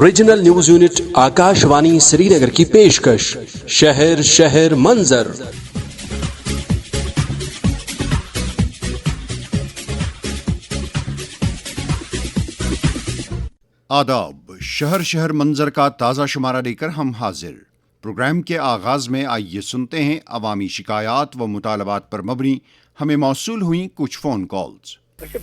Regional news unit Akashvani سری نگر کی پیشکش شہر شہر منظر۔ آداب، شہر شہر منظر کا تازہ شمارہ لے کر ہم حاضر۔ پروگرام کے آغاز میں آئیے سنتے ہیں عوامی شکایات و مطالبات پر مبنی ہمیں موصول ہوئیں کچھ فون کالز۔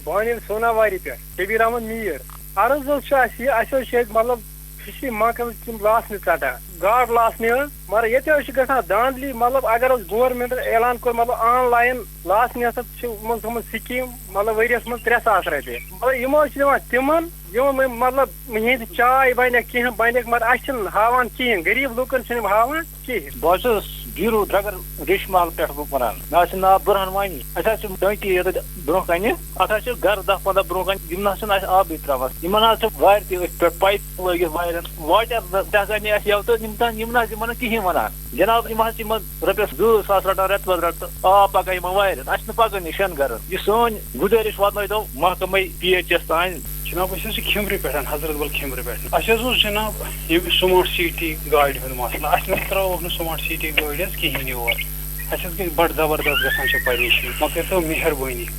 بانل سوناواری پہ شبیر احمد میر عرض مطلب فشری محکمہ تم لاسنہ ژٹان گاڈ لاسنہ مگر یہ گژھان داندلی مطلب اگر گورمنٹ اعلان کور مطلب آن لائن لاسنہ ہسا تھومت سکیم مطلب ؤریس من 3,000 رۄپیہِ مگر یمو دِوان تمن یِم مطلب ہند چاے بنیک کینٛہہ بنیک مگر اس ہاوان کہین غریب لوکن چھنہٕ ہاوان کہین۔ بہٕ چھُس بیٖرو ڈرگر ریش محل پٮ۪ٹھ بہٕ ونان مےٚ چھُ ناو بُرہان وانی اَسہِ حظ چھِ ٹٲنکی ییٚتٮ۪تھ برونٛہہ کنہِ اتھ حظ چھِ گرٕ 10-15 برونٛہہ کنہِ یِم نہ حظ چھِنہٕ اَسہِ آبٕے تراوان یِمن حظ چھِ وارِ تہِ أتھۍ پٮ۪ٹھ پایپ لٲگِتھ وارٮ۪ن واٹر تہِ ہسا نہِ اَسہِ یوٕ تہٕ یِم نہ حظ یِمن نہٕ کِہیٖنۍ ونان جناب یِم حظ چھِ یِمن رۄپیس 2,000 رٹان رٮ۪تہٕ پتہٕ رٮ۪تہٕ تہٕ آب پکان یِمن وارٮ۪ن اَسہِ چھُنہٕ پکٲنی 6 گرن یہ سٲنۍ گُزٲرِش واتنٲیتو محکمے PHS تانۍ۔ جناب أسۍ حظ چھِ کھِمرِ پٮ۪ٹھ حضرت بل کھِمرِ پٮ۪ٹھ اَسہِ حظ اوس جناب ییٚمہِ سمارٹ سٹی گاڑِ ہُنٛد مسلہٕ اَسہِ نہ ترٛاوہوکھ نہٕ سمارٹ سٹی گٲڑۍ حظ کِہیٖنۍ یور اَسہِ حظ گٔے بڑٕ زبردست گژھان چھِ پریشٲنی وۄنۍ کٔرۍتو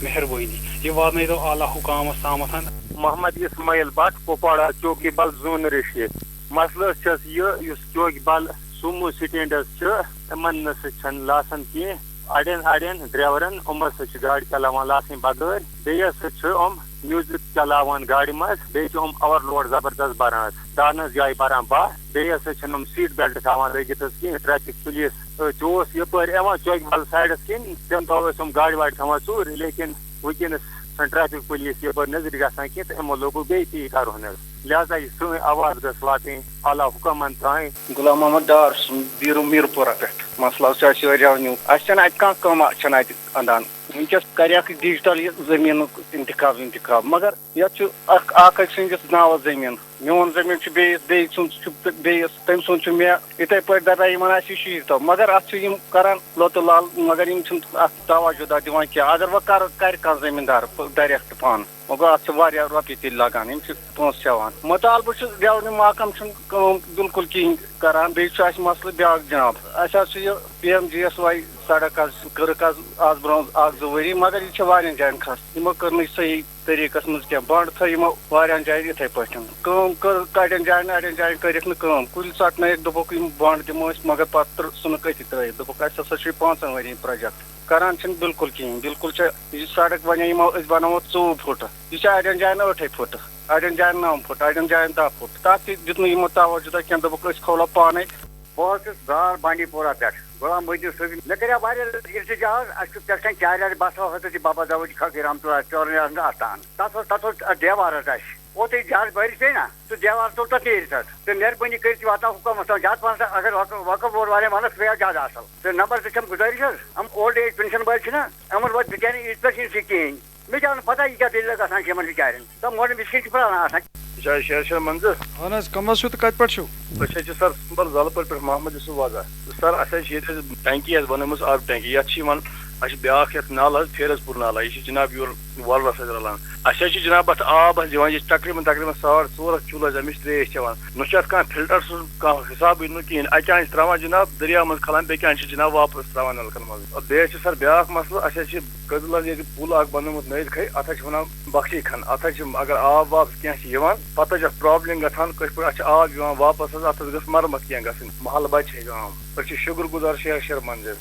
مہربٲنی یہِ واتنٲیتو اعلیٰ حُکامس تامتھ۔ محمد اسماعیل بٹ کپواڑہ چوکی بل زون رشید مسئلہ چھس یہ چوکی بل سومو سٹینڈس یمن نہ لاسان کی اڑین ڈرائیورن ہسا گاڑی چلاوان لاسن بغیر بیس میوزک چلاوان گاڑی مز بیس اوور لوڈ زبردست بران دانس جائے بران باہ بیس سیٹ بیلٹ تھوان لگت کھین ٹریفک پولیس یپر چوکی بل سائڈس کن تم تھو گاڑی واڑی تھوان ژوٗرِ لیکن ونکس ٹریفک پولیس یپر نظر گژھان کی تو لوگو بیٚیہِ کرُن لہذا یہ سن آواز گژھ واتٕنۍ اعلیٰ حُکامن تانۍ۔ غلام محمد ڈار بیٖرو میٖرپورہ پٮ۪ٹھ مسلہٕ حظ چھُ اَسہِ ریونیوٗ اَسہِ چھنہٕ اَتہِ کانٛہہ کٲمہ چھنہٕ اَتہِ اندان ونکس کریکھ ڈیجیٹل یہ زمینُک انتخاب مگر یتھ چھُ اکھ أکۍ سٕنٛدِس ناوس زٔمیٖن میون زٔمیٖن چھُ بیٚیِس سُنٛد چھُ بیٚیِس تٔمۍ سُنٛد چھُ مےٚ یِتھٕے پٲٹھۍ دپان یِمن آسہِ یہِ شیٖرتو مگر اتھ چھِ یِم کران لوتہٕ لال مگر یِم چھِنہٕ اتھ توجہ دِوان کینٛہہ اگر وۄنۍ کرِ کانٛہہ زٔمیٖندار ڈایریکٹ پانہٕ وۄنۍ گوٚو اتھ چھِ واریاہ رۄپیہِ تہِ لگان یِم چھِ پونٛسہٕ چٮ۪وان مطالبہٕ چھُ ریونیوٗ محکم چھُنہٕ کٲم بالکل کِہیٖنۍ کران بیٚیہِ چھُ اَسہِ مسلہٕ بیٛاکھ جناب اَسہِ حظ چھُ یہِ PMGSY سڑک حظ کٔرٕکھ حظ آز برونٛہہ 1-2 ؤری مگر یہِ چھِ واریاہن جاین کھس یِمو کٔر نہٕ صحیح طریٖقس منٛز کینٛہہ بنٛڈ تھٲے یِمو واریاہن جاین یِتھٕے پٲٹھۍ کٲم کٔر اڑٮ۪ن جاین کٔرِکھ نہٕ کٲم کُلۍ ژٹنٲیِکھ دوٚپُکھ یِم بنٛڈ دِمو أسۍ مگر پتہٕ ژھٕنُکھ أتی ترٲیِتھ دوٚپُکھ اَسہِ ہسا چھُ 5 ؤرۍ یِن پروجیکٹ کران چھِنہٕ بالکل کِہیٖنۍ بالکل چھِ یہِ سڑک ونے یِمو أسۍ بناوو 24 فُٹ یہِ چھِ اڑٮ۪ن جاین 8 فُٹ اڑٮ۪ن جاین 9 فُٹ اڑٮ۪ن جاین 10 فُٹ تتھ تہِ دیُت نہٕ یِمو توجہ کینٛہہ دوٚپُکھ أسۍ کھولو پانے۔ بہٕ چھُس دار بانڈی پورہ پٮ۪ٹھ غلام محدیٖن صٲبِن مےٚ کَریو واریاہ اِلتِجاج اَسہِ چھُ پٮ۪ٹھ کَنۍ چارِ بسو ہسا بابا داوٗد خاکی رحمتہ اللہ چورنیٛاز آستان تتھ اوس دیوار حظ اَسہِ اوترٕ زیادٕ بٲرِش پیٚیہِ نا سُہ دیوار ژوٚل تتھ نیٖرِتھ حظ تہٕ مہربٲنی کٔرِتھ واتناو حُکامس تام زیادٕ پہن اگر وقف بورڈ والٮ۪ن ونکھ سُہ پیٚیہِ زیادٕ اصل تہٕ نمبر 2 چھم گُزٲرِش حظ یِم اولڈ ایج پینشن وٲلۍ چھِنا یِمن واتہِ بِچارٮ۪ن عیٖذ پٮ۪ٹھ چھِنہٕ سُہ کِہیٖنۍ مےٚ چھِ پتہ یہِ کیٛاہ دٔلیٖل گژھان چھِ یِمن بِچارٮ۪ن تِم موڈن بِسکِٹ چھِ پرٛاران آسان۔ شہر شہر منظر اہن حظ کم حظ چھُو تہٕ کتہِ پٮ۪ٹھ چھُو؟ أسۍ حظ چھِ سر سُمبل زالپور پٮ۪ٹھ محمد یوسف وازا سر اَسہِ حظ چھِ ییٚتہِ ٹینکی حظ بنٲومٕژ آبہٕ ٹینکی یتھ چھِ یِوان اَسہِ چھِ بیٛاکھ یتھ نالہٕ حظ فیروز پوٗر نالہ یہِ چھِ جناب یور وۄلرس حظ رلان اَسہِ حظ چھِ جناب اتھ آب حظ یِوان یہِ چھِ تقریٖبن 400 چوٗلہٕ حظ اَمِچ ترٛیش چٮ۪وان نہ چھُ اتھ کانٛہہ فلٹر سُنٛد کانٛہہ حِسابٕے نہٕ کِہیٖنۍ اَکہِ انہِ چھِ تراوان جناب دٔریاو منٛز کھلان بیٚکہِ انہِ چھِ جناب واپس تراوان نلکن منٛز بیٚیہِ حظ چھِ سر بیٛاکھ مسلہٕ اَسہِ حظ چھِ کٔدٕل حظ ییٚتہِ پُل اکھ بنومُت نٔوِد کھے اتھ حظ چھِ ونان بخشی کھن اتھ حظ چھِ اگر آب واب کینٛہہ چھِ یِوان پتہٕ حظ چھِ اتھ پرابلم گژھان کٲشِر پٲٹھۍ اتھ چھِ آب یِوان واپس حظ اتھ حظ گٔژھ مرمت کینٛہہ گژھٕنۍ محلہٕ بچہِ ہے گام أسۍ چھِ شُکر گُزار شہر شہر منظر۔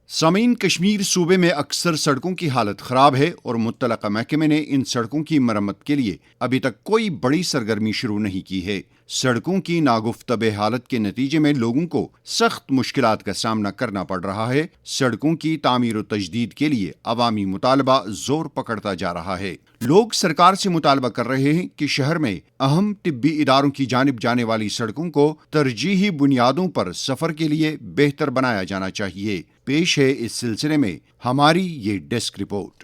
سامعین، کشمیر صوبے میں اکثر سڑکوں کی حالت خراب ہے اور متعلقہ محکمے نے ان سڑکوں کی مرمت کے لیے ابھی تک کوئی بڑی سرگرمی شروع نہیں کی ہے۔ سڑکوں کی ناگفتہ حالت کے نتیجے میں لوگوں کو سخت مشکلات کا سامنا کرنا پڑ رہا ہے۔ سڑکوں کی تعمیر و تجدید کے لیے عوامی مطالبہ زور پکڑتا جا رہا ہے۔ لوگ سرکار سے مطالبہ کر رہے ہیں کہ شہر میں اہم طبی اداروں کی جانب جانے والی سڑکوں کو ترجیحی بنیادوں پر سفر کے لیے بہتر بنایا جانا چاہیے۔ پیش ہے اس سلسلے میں ہماری یہ ڈیسک رپورٹ۔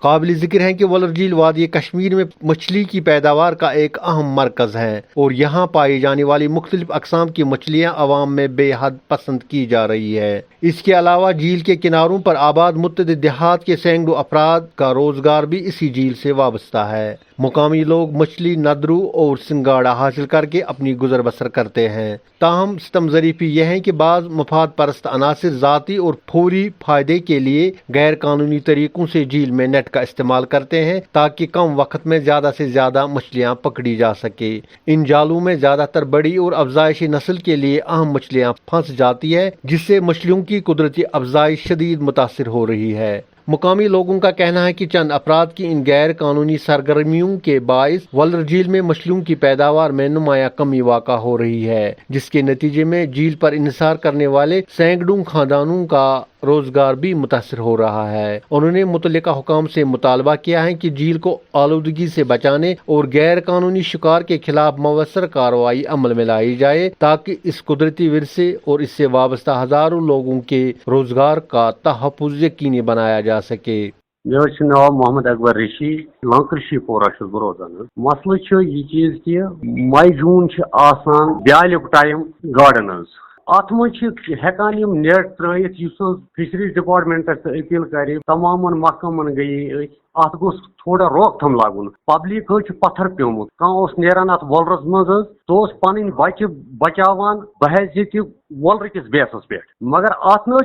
قابل ذکر ہے کہ ولر جھیل وادی کشمیر میں مچھلی کی پیداوار کا ایک اہم مرکز ہے اور یہاں پائی جانے والی مختلف اقسام کی مچھلیاں عوام میں بے حد پسند کی جا رہی ہے۔ اس کے علاوہ جھیل کے کناروں پر آباد متعدد دیہات کے سینکڑوں افراد کا روزگار بھی اسی جھیل سے وابستہ ہے۔ مقامی لوگ مچھلی، ندرو اور سنگاڑا حاصل کر کے اپنی گزر بسر کرتے ہیں۔ تاہم ستم ظریفی یہ ہے کہ بعض مفاد پرست عناصر ذاتی اور فوری فائدے کے لیے غیر قانونی طریقوں سے جھیل میں نیٹ کا استعمال کرتے ہیں تاکہ کم وقت میں زیادہ سے زیادہ مچھلیاں پکڑی جا سکے۔ ان جالوں میں زیادہ تر بڑی اور افزائشی نسل کے لیے اہم مچھلیاں پھنس جاتی ہے، جس سے مچھلیوں کی قدرتی افزائش شدید متاثر ہو رہی ہے۔ مقامی لوگوں کا کہنا ہے کہ چند افراد کی ان غیر قانونی سرگرمیوں کے باعث ولر جھیل میں مچھلیوں کی پیداوار میں نمایاں کمی واقع ہو رہی ہے، جس کے نتیجے میں جھیل پر انحصار کرنے والے سینکڑوں خاندانوں کا روزگار بھی متاثر ہو رہا ہے۔ انہوں نے متعلقہ حکام سے مطالبہ کیا ہے کہ جھیل کو آلودگی سے بچانے اور غیر قانونی شکار کے خلاف مؤثر کارروائی عمل میں لائی جائے تاکہ اس قدرتی ورثے اور اس سے وابستہ ہزاروں لوگوں کے روزگار کا تحفظ یقینی بنایا جا سکے۔ میرا ناو محمد اکبر ریشی، لنکرشی پورہ روزان۔ مسئلہ یہ چیز کہ مئی جون آسان بیالک ٹائم گاڑن ات مجھ ہیکان نیٹ ترائت فشریز ڈپارٹمنٹس اپیل کر تمام محکمن گئی ات گوس تھوڑا روک تھم لاگن۔ پبلک پتھر پیومت کھانا نیران ات ولرس مز تو پن بچہ بچاوان بحیثیت ولر کس بیسس پہ، مگر ات نہ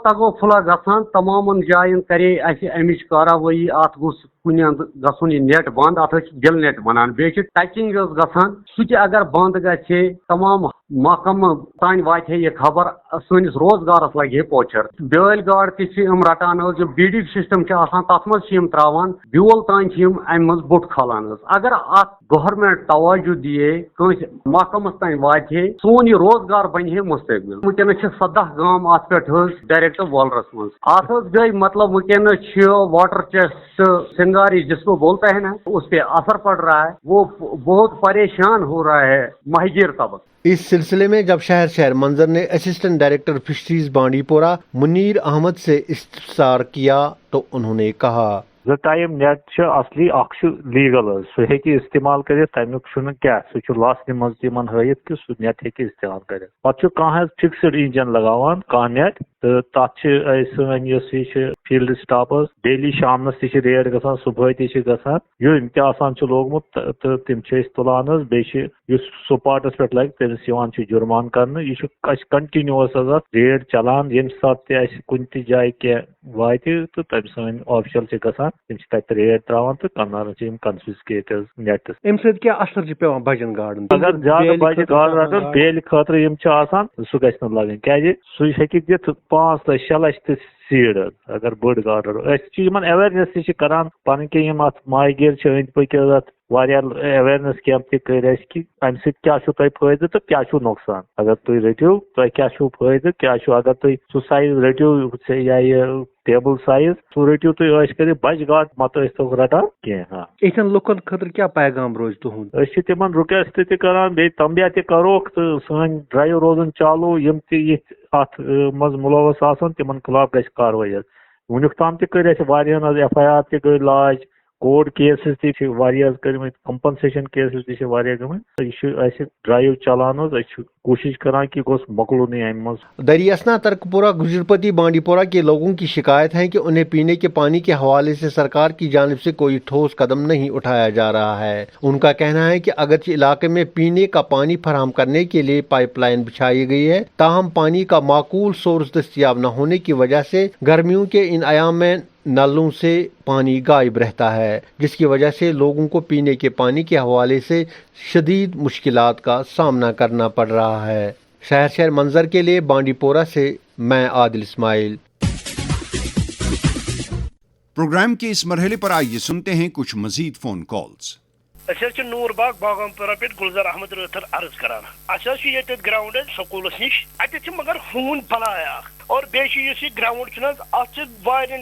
تگو پھلا گھان۔ تمام جائن کرے امچ کاروائی، ات گوس کن گھن یہ نیٹ بند، ات دل نیٹ بنان بیچ ٹچنگ گھان سہ اگر بند گھے تمام محکمہ تان وات یہ خبر سنس روزگارس لگہ پوچھر۔ بیل گاڑ تم رٹان جو بیڈنگ سسٹم تر مز تراوان بیول تان ام مز بوٹ کھالان۔ اگر ات گورمنٹ توجہ دیے کنس محکمس تان وات سون یہ روزگار بن ہے مستقبل۔ ونکس 17 گام ات پہ ڈائریکٹ ولرس مز ات گئی مطلب ونکس واٹر چیسٹ سنگاری جس کو بولتا ہے نا اس پہ اثر پڑ رہا ہے، وہ بہت پریشان ہو رہا ہے ماہی گیر طبقہ۔ اس سلسلے میں جب شہر منظر نے اسسٹنٹ ڈائریکٹر فشریز بانڈی پورہ منیر احمد سے استفسار کیا تو انہوں نے کہا ٹائم نیٹ اصلی اخ لیگل سہ ہیکہ استعمال کرت تمیک کیا سہ لاسن مز تمن ہائت کہ سہ نیٹ ہیکہ استعمال کرت پتہ کھانا فکسڈ انجن لگاوان کھانا نیٹ تو تک سن یہ فیلڈ سٹاپس ڈیلی شامنس تہ ریڈ گژھان صبح تہ گژھان یم تہ آسان لوگمت تو تم تلان بیس سپاٹس پہ لگ تمس جرمان کرنے یہ کنٹینیوس ریڈ چلان یم سات تہ کن تہ جائے کی وات تو تم سن آفیشل گژھان تم تک ریڈ تراوان تو کنان کنفسکیٹ نیٹس۔ ام سۭتۍ کیٛاہ اثر چھُ پیوان بجن گاڑن؟ اگر زیادہ بجہ گاڑ رٹن بیلہِ خاطرٕ یم آسان سہ گژھِ نہٕ لگن کیازِ سہ ہیکہِ دِتھ 5 لچھ 6 لچھ تہ سیٖڈ اگر بٔڑ گاڑ رٹو۔ أسۍ چھِ یمن اویرنیس تہِ چھِ کران پنٕنۍ کِنۍ یم اتھ ماہی گیر چھِ أنٛدۍ پٔکۍ اتھ واریاہ اویرنیس کیمپ تہِ کٔرۍ اَسہِ کہ امہِ سۭتۍ کیاہ چھُ تۄہہِ فٲیدٕ تہٕ کیاہ چھُ نۄقصان۔ اگر تُہۍ رٔٹِو تۄہہِ کیاہ چھُ فٲیدٕ کیاہ چھُ، اگر تُہۍ سُہ سایز رٔٹِو یا یہ ٹیبل سائز سُہ رٔٹِو تُہۍ ٲش کٔرِتھ بجہِ گاڑ مت ٲسۍتو رٹان کینٛہہ۔ یِتھٮ۪ن لُکن خٲطرٕ کیاہ پیغام روزِ تُہُنٛد؟ أسۍ چھِ تِمن رِکویسٹ تہِ کران بیٚیہِ تمبیا تہِ کروکھ تہٕ سٲنۍ ڈرایو روزن چالوٗ یم تہِ یِتھ اتھ منٛز مُلوث آسن تِمن خلاف گژھِ کاروٲیی۔ ونیُک تام تہِ کٔرۍ اَسہِ واریاہن حظ FIR تہِ گٔے لاج، کوڈ کیسز تہِ چھِ واریاہ کٔرمٕتۍ، کمپنسیشن کیسز تہِ چھِ واریاہ گٔمٕتۍ۔ یہ چھُ اَسہِ ڈرایو چلان حظ، أسۍ چھِ کوشش کران کہ گوٚژھ مۄکلُنٕے امہِ منٛز۔ دریا اسنا ترکپورہ گجرپتی بانڈی پورہ کے لوگوں کی شکایت ہے کہ انہیں پینے کے پانی کے حوالے سے سرکار کی جانب سے کوئی ٹھوس قدم نہیں اٹھایا جا رہا ہے۔ ان کا کہنا ہے کہ اگرچہ علاقے میں پینے کا پانی فراہم کرنے کے لیے پائپ لائن بچھائی گئی ہے، تاہم پانی کا معقول سورس دستیاب نہ ہونے کی وجہ سے گرمیوں کے ان ایام میں نلوں سے پانی غائب رہتا ہے، جس کی وجہ سے لوگوں کو پینے کے پانی کے حوالے سے شدید مشکلات کا سامنا کرنا پڑ رہا ہے۔ شہر منظر کے لیے بانڈی پورہ سے میں عادل اسماعیل۔ پروگرام کے اس مرحلے پر آئیے سنتے ہیں کچھ مزید فون کالز۔ اچھا نور باغ باغم پورہ پہ گلزار احمد رٲتھر عرض کران اچھا یہ گراؤنڈ سکولس نش ات مگر ہون بلایا اور بیس یہ گراؤنڈ ات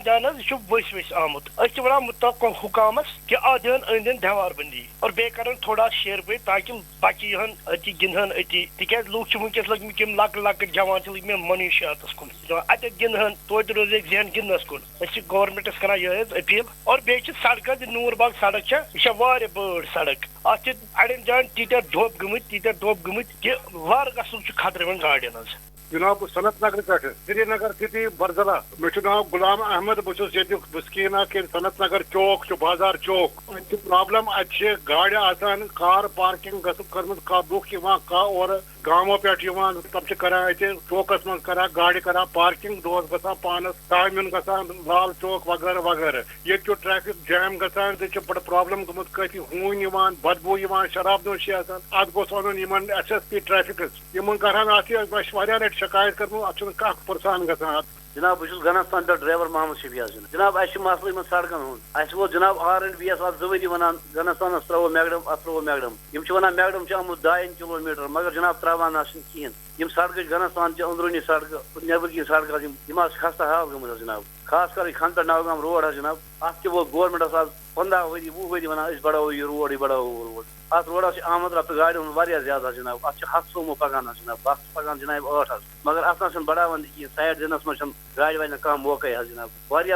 جان ؤس ؤس آمت اس ونان متوقع حکامس کہ ات دن أنٛدۍ أنٛدۍ دیوار بندی اور بیٚیہِ کرن تھوڑا شیر بے تاکہ بچہ یہن اتی گندہن اتی تکیاز لوگ چھ ونکس لگمت یم لکٹ لکٹ جوان چھ لگمت منشیاتس کن ات گندہن توتہ روزِ ذہن گندنس کن اس گورمنٹس کران یہ اپیل اور بیٚیہِ چھِ سڑکن نور باغ سڑک یہ واریاہ بٔڑ سڑک ات اڑین جان تیٖتیاہ دۄب گٔمٕتۍ کہ وار گژھُن چھُ خطرٕ وۄنۍ گاڑین ہنٛز جناب صنعت نگر پہ سری نگر سٹی برزلا مے ناو غلام احمد بہت یتک وسکینا کہ صنعت نگر چوک بازار چوک ات پرابلم اتہ گاڑی آسان کار پارکنگ کرمت لوک اور گاموں پہ تم کران اتنے چوکس من کران گاڑی کران پارکنگ دہس گھان پانس تعمین گھان لال چوک وغیرہ وغیرہ یہ ٹریفک جیم گھان بڑ پرابلم گمت کتی ہون بدبو شراب نوشی آسان it goes on S S P traffics in کران اتنا لٹ شکایت کرم ات پرسان گھان جناب بہت گنستان پہ ڈرائیور محمد شفیع جناب اس مسئلہ سڑکن ہند اس ووت جناب R&B ات 2 ؤری ونان گنستانس ترو میگڈم ات ترو میگڈم ونان میگڈم آمت 2 کلومیٹر مگر جناب تراوان کہین یم سڑک گنستان اندرونی سڑک نیبر کی سڑک خستہ حال گمت جناب خاص کر کھن پہ نوگام روڈ جناب ات تہ ووت گورمنٹس 15 ؤری 20 ؤری ونان اس بڑھاو یہ روڈ روڈ ات روڈس آمد رفت گاڑی ہند زیادہ جناب ات 7 سومو پکان جناب بس پکان جناب 8 مگر ات بڑھاون یہ سائڈ دنس من گاڑی والن کم موقع جناب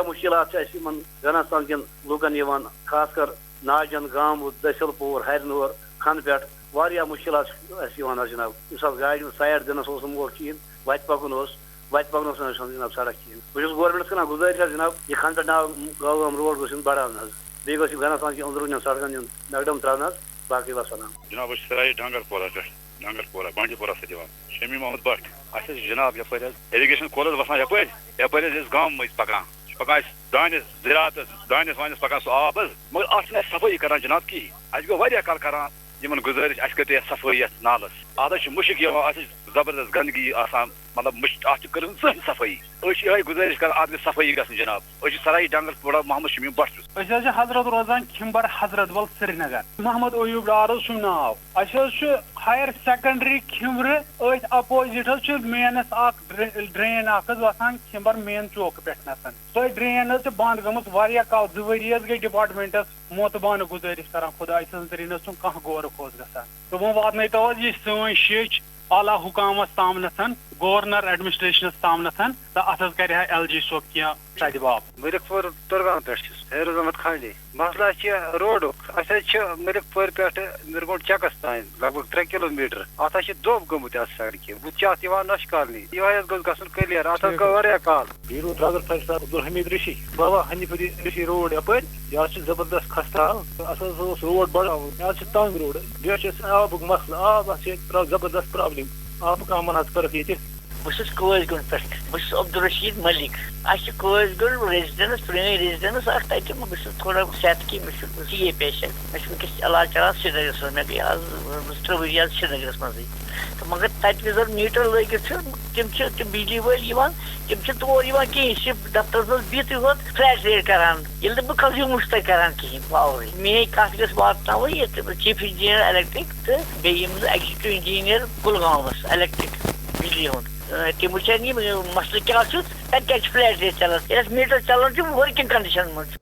مشکلات گنستان کن لوکن خاص کر ناجن گام دسل پور ہرنور کھن پہ مشکلات جناب اس گاڑی سائڈ دنس موقع کہین وت پکن جناب سڑک کہین بہت گورمنٹس کران گزارش جناب یہ کھن پہ گام روڈ گھن بڑھان بیٚیہِ گوٚژھ گنستان کی اندرون سڑکن میگڈم ترٛاوُن باقی وسلام جناب سرائی ڈانگر پورہ بانڈی پورہ سے شمی محمد بٹ اچھا جناب یپ ایریگیشن کولس وسان یپ گام مز پکان دانس زراعت دانس وانس پکان سہ آب مگر ات صفائی کران جناب کہین اس گو واریاہ کال کران یمن گزارش اس کرتے صفائی نالس ات مشک ات زبردست گندگی آسان مطلب ات کرن سہی صفائی یہ گزارش کر ات صفائی گھن جناب سرائی ڈانگر پورہ محمد شمی بٹ حضرت روزان کھمبر حضرت بل سری نگر محمد ایوب ڈار سم ناو ہائر سیکنڈری کھمبر ات اپوزٹ مینس ڈرین وسان کھمبر مین چوک پہ سو ڈرین بند گمت کال 2 ؤری گئی ڈپارٹمنٹس موتبانہ گزارش کران خدا سرینس تم کھانا غور خوض گھان تو وہ واتنو یہ سن شیچ اعلیٰ حکامس تامنتھ گورنر ایڈمنسٹریشنس تامنتھ تو ات کر LG صوب کی جواب ملک پور ترگام پہ حیرز احمد خانڈی مسئلہ روڈک ملک پور پہ نرگونڈ چکس تین لگ بھگ 3 کلومیٹر ات دب گمت ات سڑکہ بت ات نش کالنی یہ گھس گھن کلیر ات گو کال بیرو ڈرائیور فیصلہ عبدالحمید رشی بابا حنیف الدین رشی روڈ یپ یہ زبردست خستہ ات روڈ بڑھاؤن یہ تنگ روڈ بیس آبک مسئلہ آب زبردست پرابلم آب کامن کرک یہ بس قٲضۍ گنٛڈ پٮ۪ٹھ بہٕ چھُس عبدالرشیٖد مٔلِک اَسہِ چھِ قٲضۍ گنٛڈ ریزڈنس پرٛٲنۍ ریزڈنس اکھ تَتہِ بہٕ چھُس تھوڑا صحت کی مےٚ چھُ CA پیشنٹ مےٚ چھُ وٕنکیٚس علاج چلان سرینگرس منٛز مےٚ گٔے آز 3 ؤری آز سرینگرس منٛزٕے تہٕ مگر تَتہِ یُس زن میٖٹر لٲگِتھ چھِ تِم بجلی وٲلۍ یِوان تِم چھِ تور یِوان کِہیٖنۍ چھِ دفترس منٛز بِہتٕے ہوت فلیٹ ریٹ کران ییٚلہِ نہٕ بہٕ کنزیوٗم چھُس تۄہہِ کران کِہیٖنۍ پاورٕے میٲنۍ کتھ گژھِ واتناوٕنۍ ییٚتہِ چیف انجیٖنیر الیکٹرک تہٕ بیٚیہِ یِم ایگزیکٹو انجیٖنیر کُلگامس الیکٹرک بجلی ہُنٛد تِم وٕچھن یہِ مسلہٕ کیٛاہ چھُ تَتہِ کیٛازِ چھُ فلیٹ ریٹ چلان ییٚلہِ اَسہِ میٖٹر چلان چھُ ؤرکِنگ کنڈیشن منٛز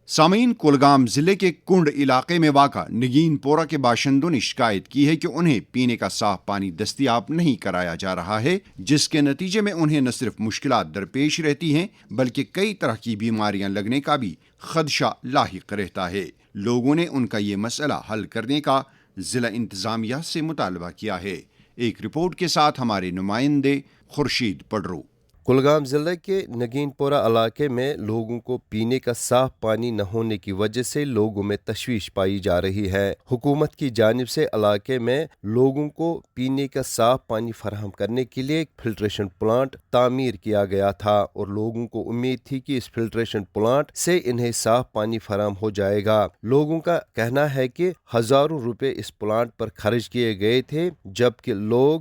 سامعین کولگام ضلع کے کنڈ علاقے میں واقع نگین پورہ کے باشندوں نے شکایت کی ہے کہ انہیں پینے کا صاف پانی دستیاب نہیں کرایا جا رہا ہے جس کے نتیجے میں انہیں نہ صرف مشکلات درپیش رہتی ہیں بلکہ کئی طرح کی بیماریاں لگنے کا بھی خدشہ لاحق رہتا ہے لوگوں نے ان کا یہ مسئلہ حل کرنے کا ضلع انتظامیہ سے مطالبہ کیا ہے ایک رپورٹ کے ساتھ ہمارے نمائندے خورشید پڈرو کلگام ضلع کے نگین پورہ علاقے میں لوگوں کو پینے کا صاف پانی نہ ہونے کی وجہ سے لوگوں میں تشویش پائی جا رہی ہے حکومت کی جانب سے علاقے میں لوگوں کو پینے کا صاف پانی فراہم کرنے کے لیے ایک فلٹریشن پلانٹ تعمیر کیا گیا تھا اور لوگوں کو امید تھی کہ اس فلٹریشن پلانٹ سے انہیں صاف پانی فراہم ہو جائے گا لوگوں کا کہنا ہے کہ ہزاروں روپے اس پلانٹ پر خرچ کیے گئے تھے جبکہ لوگ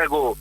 ago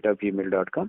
@gmail.com,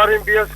RMBS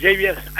JVS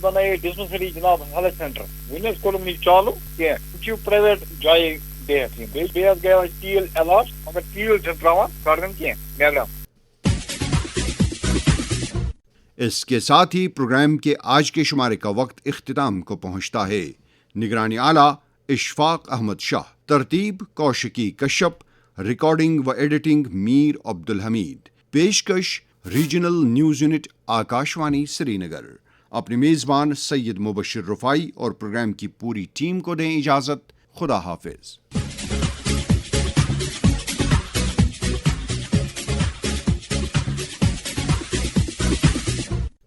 بنائے ڈسپنسری جناب ہیلتھ سینٹر ونس کورم نہیں چالو کی پرائیویٹ جائے دہت بیس گیا تیل علاج مگر تیل تراوان کڑن کی میگرام. اس کے ساتھ ہی پروگرام کے آج کے شمارے کا وقت اختتام کو پہنچتا ہے. نگرانی اعلیٰ اشفاق احمد شاہ، ترتیب کوشکی کشپ، ریکارڈنگ و ایڈیٹنگ میر عبدالحمید، پیشکش ریجنل نیوز یونٹ آکاشوانی سری نگر. اپنے میزبان سید مبشر رفائی اور پروگرام کی پوری ٹیم کو دیں اجازت. خدا حافظ.